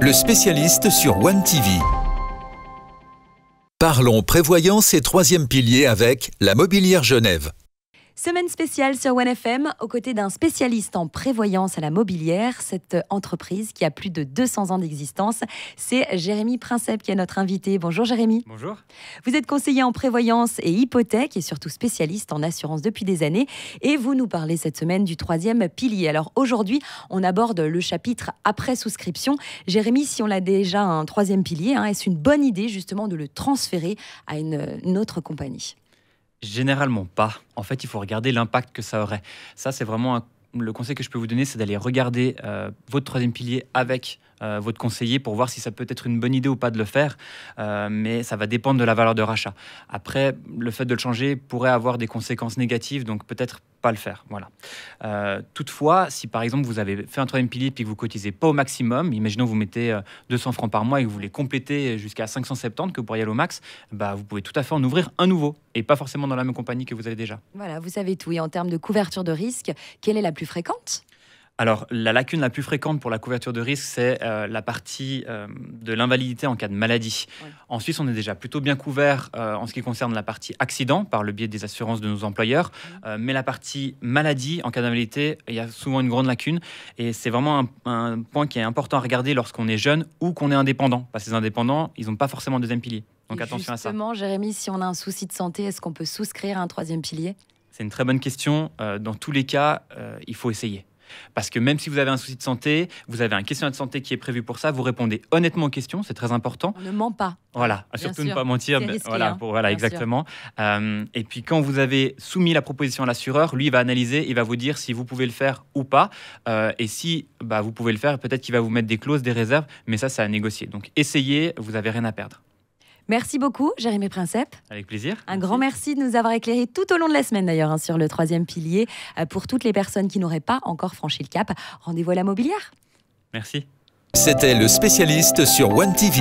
le spécialiste sur One TV. Parlons prévoyance et troisième pilier avec la Mobilière Genève. Semaine spéciale sur One FM, aux côtés d'un spécialiste en prévoyance à la Mobilière. Cette entreprise qui a plus de 200 ans d'existence, c'est Jérémy Princep qui est notre invité. Bonjour Jérémy. Bonjour. Vous êtes conseiller en prévoyance et hypothèque et surtout spécialiste en assurance depuis des années. Et vous nous parlez cette semaine du troisième pilier. Alors aujourd'hui, on aborde le chapitre après souscription. Jérémy, si on a déjà un troisième pilier, est-ce une bonne idée justement de le transférer à une autre compagnie ? Généralement pas. En fait, il faut regarder l'impact que ça aurait. Ça, c'est vraiment le conseil que je peux vous donner, c'est d'aller regarder votre troisième pilier avec votre conseiller pour voir si ça peut être une bonne idée ou pas de le faire. Mais ça va dépendre de la valeur de rachat. Après, le fait de le changer pourrait avoir des conséquences négatives, donc peut-être pas le faire. Voilà. Toutefois, si par exemple vous avez fait un troisième pilier puis que vous cotisez pas au maximum, imaginons vous mettez 200 francs par mois et que vous voulez compléter jusqu'à 570, que vous pourriez aller au max, vous pouvez tout à fait en ouvrir un nouveau et pas forcément dans la même compagnie que vous avez déjà. Voilà, vous savez tout. Et en termes de couverture de risque, quelle est la plus fréquente ? Alors, la lacune la plus fréquente pour la couverture de risque, c'est la partie de l'invalidité en cas de maladie. Ouais. En Suisse, on est déjà plutôt bien couvert en ce qui concerne la partie accident, par le biais des assurances de nos employeurs. Mais la partie maladie, en cas d'invalidité, il y a souvent une grande lacune. Et c'est vraiment un point qui est important à regarder lorsqu'on est jeune ou qu'on est indépendant. Parce que les indépendants, ils n'ont pas forcément un deuxième pilier. Donc attention à ça. Justement, Jérémy, si on a un souci de santé, est-ce qu'on peut souscrire à un troisième pilier ? C'est une très bonne question. Dans tous les cas, il faut essayer. Parce que même si vous avez un souci de santé, vous avez un questionnaire de santé qui est prévu pour ça, vous répondez honnêtement aux questions, c'est très important. On ne ment pas. Voilà, surtout ne pas mentir. Risqué, voilà, exactement. Et puis quand vous avez soumis la proposition à l'assureur, lui il va analyser, il va vous dire si vous pouvez le faire ou pas. Et si vous pouvez le faire, peut-être qu'il va vous mettre des clauses, des réserves, mais ça, c'est à négocier. Donc essayez, vous n'avez rien à perdre. Merci beaucoup, Jérémy Princep. Avec plaisir. Un grand merci de nous avoir éclairé tout au long de la semaine d'ailleurs sur le troisième pilier. Pour toutes les personnes qui n'auraient pas encore franchi le cap, rendez-vous à la Mobilière. Merci. C'était le spécialiste sur One TV.